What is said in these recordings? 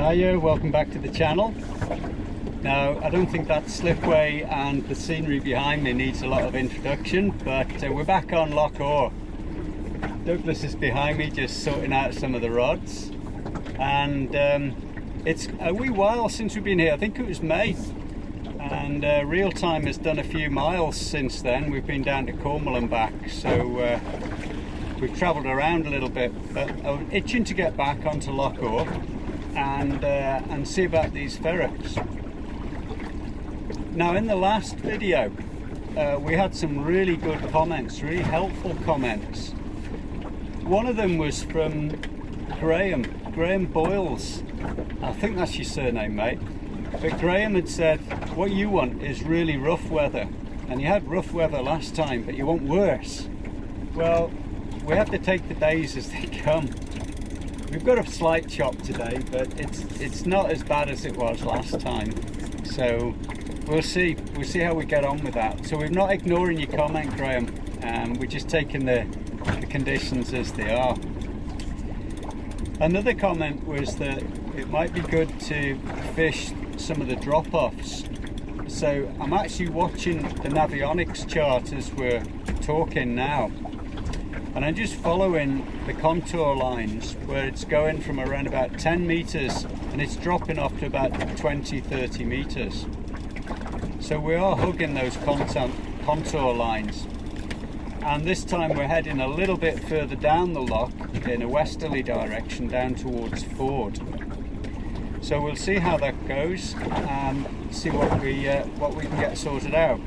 Hiya, welcome back to the channel. Now, I don't think that slipway and the scenery behind me needs a lot of introduction, but we're back on Loch Awe. Douglas is behind me just sorting out some of the rods, and it's a wee while since we've been here. I think it was May, and Real Time has done a few miles since then. We've been down to Cornwall and back, so we've travelled around a little bit, but I'm itching to get back onto Loch Awe and see about these ferox. Now, in the last video we had some really good comments, really helpful comments. One of them was from Graham Boyles. I think that's your surname, mate. But Graham had said, what you want is really rough weather, and you had rough weather last time, but you want worse. Well, we have to take the days as they come. We've got a slight chop today, but it's not as bad as it was last time. So we'll see how we get on with that. So we're not ignoring your comment, Graham. We're just taking the conditions as they are. Another comment was that it might be good to fish some of the drop-offs. So I'm actually watching the Navionics chart as we're talking now, and I'm just following the contour lines where it's going from around about 10 meters and it's dropping off to about 20-30 meters. So we are hugging those contour lines, and this time we're heading a little bit further down the loch in a westerly direction down towards Ford. So we'll see how that goes and see what we can get sorted out.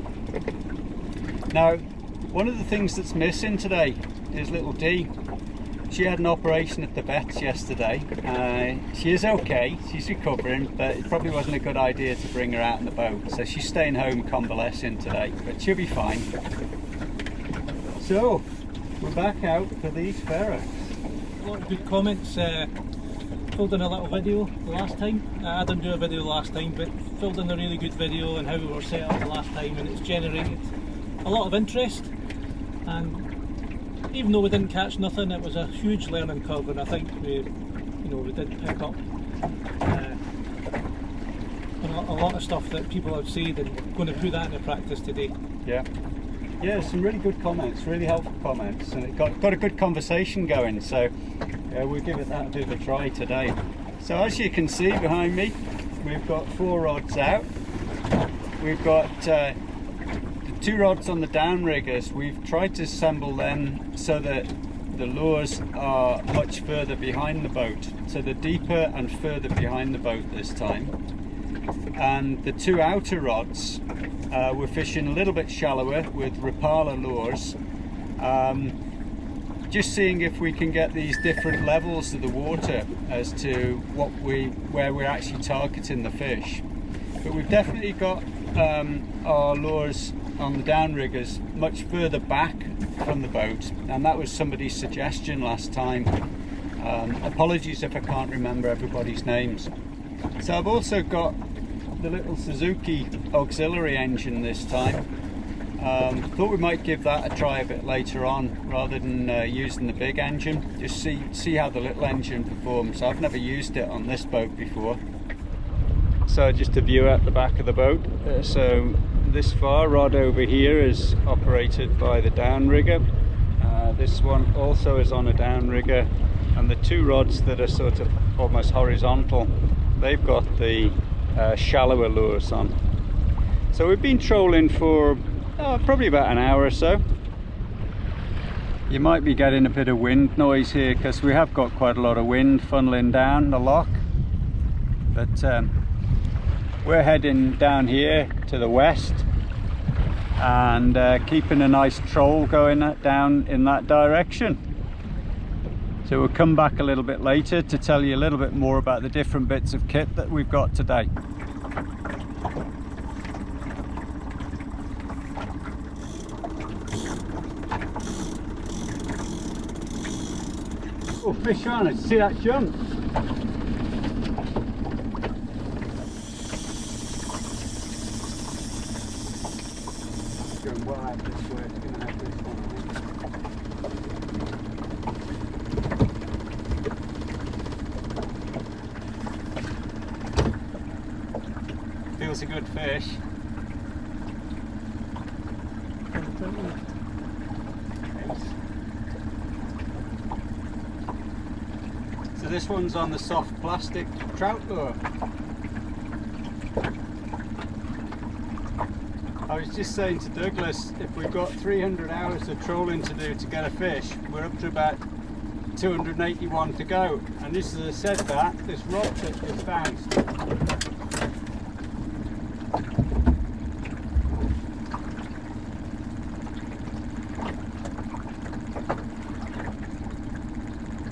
Now, one of the things that's missing today is little Dee. She had an operation at the vets yesterday. She is okay, she's recovering, but it probably wasn't a good idea to bring her out in the boat. So she's staying home convalescing today, but she'll be fine. So, we're back out for these ferox. A lot of good comments. Filled in a little video the last time. I didn't do a video last time, but filled in a really good video on how we were set up the last time, and it's generated a lot of interest. And even though we didn't catch nothing, it was a huge learning curve, and I think we did pick up a lot of stuff that people have said, and going to put that into practice today. Yeah, some really good comments, really helpful comments, and it got a good conversation going, so we'll give it that a bit of a try today. So as you can see behind me, we've got 4 rods out. We've got the 2 rods on the Downriggers. We've tried to assemble them so that the lures are much further behind the boat, so they're deeper and further behind the boat this time. And the 2 outer rods, we're fishing a little bit shallower with Rapala lures, just seeing if we can get these different levels of the water as to where we're actually targeting the fish. But we've definitely got our lures on the Downriggers much further back from the boat, and that was somebody's suggestion last time. Apologies if I can't remember everybody's names. So I've also got the little Suzuki auxiliary engine this time. Thought we might give that a try a bit later on rather than using the big engine. Just see how the little engine performs. I've never used it on this boat before. So just a view at the back of the boat. So this far rod over here is operated by the downrigger. This one also is on a downrigger, and the 2 rods that are sort of almost horizontal, they've got the shallower lures on. So we've been trolling for probably about an hour or so. You might be getting a bit of wind noise here because we have got quite a lot of wind funneling down the loch, but we're heading down here to the west and keeping a nice troll going down in that direction. So we'll come back a little bit later to tell you a little bit more about the different bits of kit that we've got today. Oh, fish on it, see that jump? Going wide this way, it's going to have this one. feels a good fish. So this one's on the soft plastic trout lure. I was just saying to Douglas, if we've got 300 hours of trawling to do to get a fish, we're up to about 281 to go. And just as I said that, this rod tip just bounced.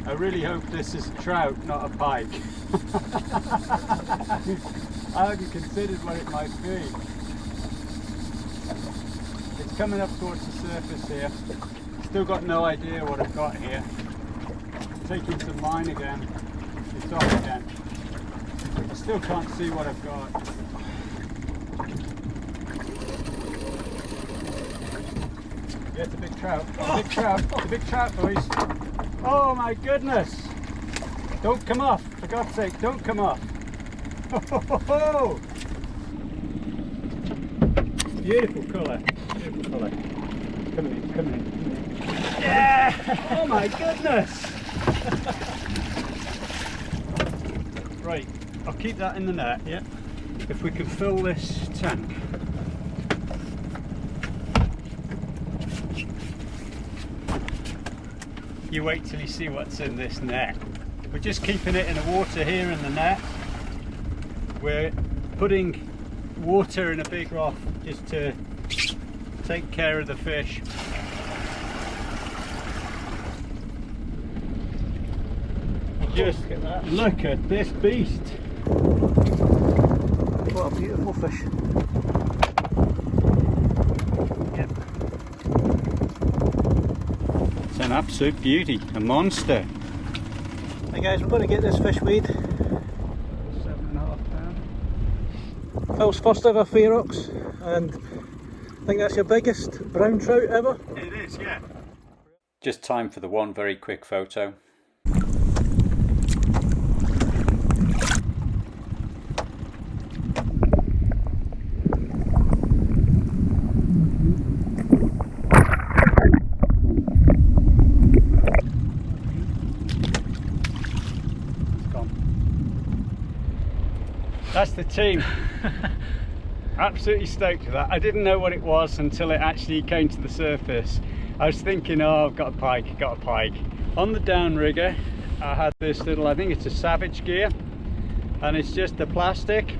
I really hope this is a trout, not a pike. I hadn't considered what it might be. It's coming up towards the surface here. Still got no idea what I've got here. Taking some line again. It's off again. I still can't see what I've got. Yeah, it's a big trout. It's a big trout. It's a big trout, boys. Oh my goodness! Don't come off, for God's sake, don't come off. Oh, beautiful colour, beautiful colour. Come in, come in. Yeah! Oh my goodness! Right, I'll keep that in the net. Yeah. If we can fill this tank. You wait till you see what's in this net. We're just keeping it in the water here in the net. We're putting water in a big trough just to take care of the fish. Just look at this beast. What a beautiful fish. Yep. It's an absolute beauty, a monster. Hey guys, we're going to get this fish weighed. 7.5 pounds. Phil's first ever Ferox, and I think that's your biggest brown trout ever. It is, yeah. Just time for the one very quick photo. That's the team. Absolutely stoked with that. I didn't know what it was until it actually came to the surface. I was thinking, oh, I've got a pike, I've got a pike. On the downrigger, I had this little, I think it's a Savage gear, and it's just a plastic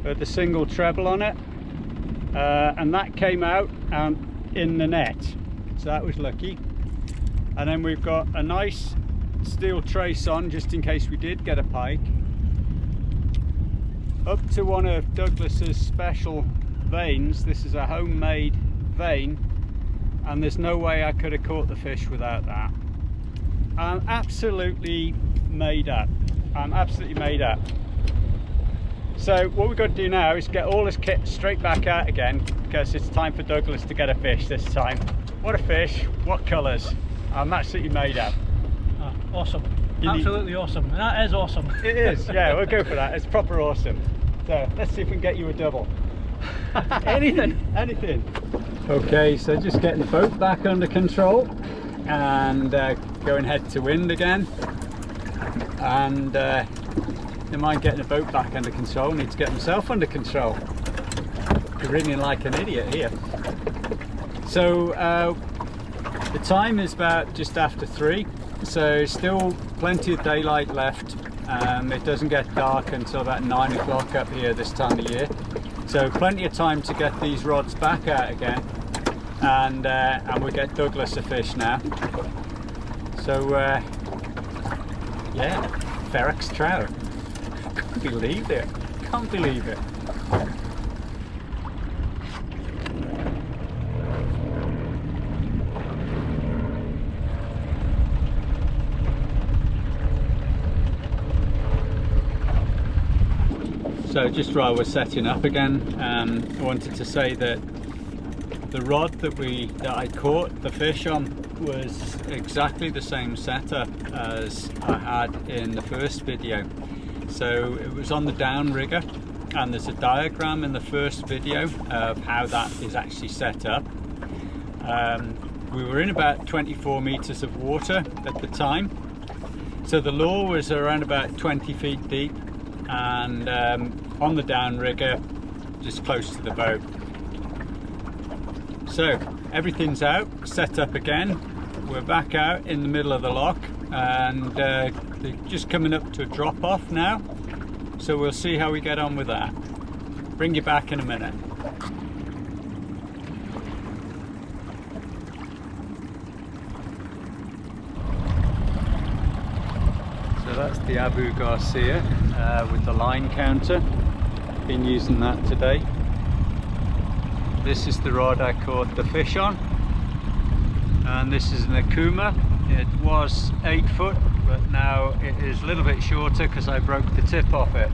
with a single treble on it, and that came out in the net, so that was lucky. And then we've got a nice steel trace on just in case we did get a pike. Up to one of Douglas's special veins. This is a homemade vein, and there's no way I could have caught the fish without that. I'm absolutely made up. I'm absolutely made up. So what we've got to do now is get all this kit straight back out again, because it's time for Douglas to get a fish this time. What a fish, what colours. I'm absolutely made up. Oh, awesome. Absolutely awesome. And that is awesome. It is, yeah, we'll go for that. It's proper awesome. So let's see if we can get you a double. Anything. Anything. Okay, so just getting the boat back under control and going head to wind again. And never mind getting the boat back under control, need to get myself under control. You're ringing like an idiot here. So the time is about just after 3. So still plenty of daylight left. It doesn't get dark until about 9 o'clock up here this time of year. So plenty of time to get these rods back out again, and we'll get Douglas a fish now. So yeah, Ferox trout. Can't believe it. Can't believe it. So just while we're setting up again, I wanted to say that the rod that I caught the fish on was exactly the same setup as I had in the first video. So it was on the downrigger, and there's a diagram in the first video of how that is actually set up. We were in about 24 meters of water at the time, so the lure was around about 20 feet deep, and on the downrigger just close to the boat. So everything's out, set up again. We're back out in the middle of the loch, and they're just coming up to a drop off now, so we'll see how we get on with that. Bring you back in a minute. So that's the Abu Garcia with the line counter. Been using that today. This is the rod I caught the fish on, and this is an Akuma. It was 8 foot, but now it is a little bit shorter because I broke the tip off it.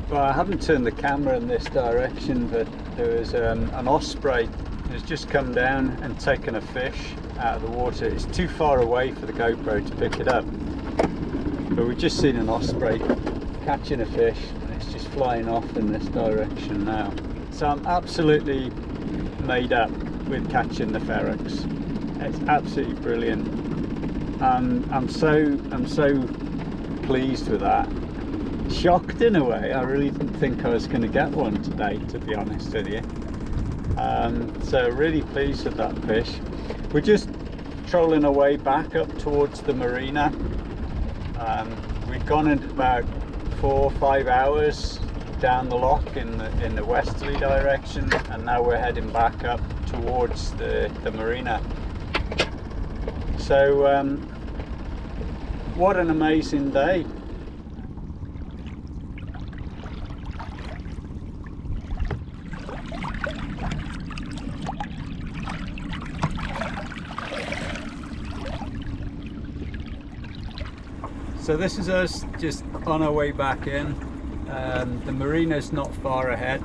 Well, I haven't turned the camera in this direction, but there was an osprey has just come down and taken a fish out of the water. It's too far away for the GoPro to pick it up, but we've just seen an osprey catching a fish, and it's just flying off in this direction now. So I'm absolutely made up with catching the Ferox. It's absolutely brilliant. I'm so pleased with that. Shocked in a way. I really didn't think I was going to get one today, to be honest with you. So really pleased with that fish. We're just trolling our way back up towards the marina. We've gone in about 4 or 5 hours down the loch in the westerly direction, and now we're heading back up towards the marina. So what an amazing day. So this is us just on our way back in. The marina's not far ahead.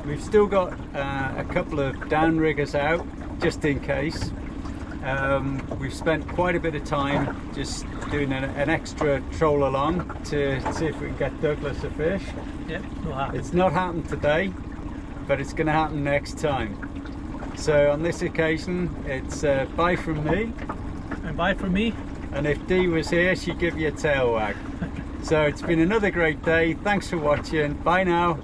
We've still got a couple of downriggers out just in case. We've spent quite a bit of time just doing an extra troll along to see if we can get Douglas a fish. Yep, it'll happen. It's not happened today, but it's going to happen next time. So on this occasion, it's bye from me. And bye from me. And if Dee was here, she'd give you a tail wag. So it's been another great day. Thanks for watching. Bye now.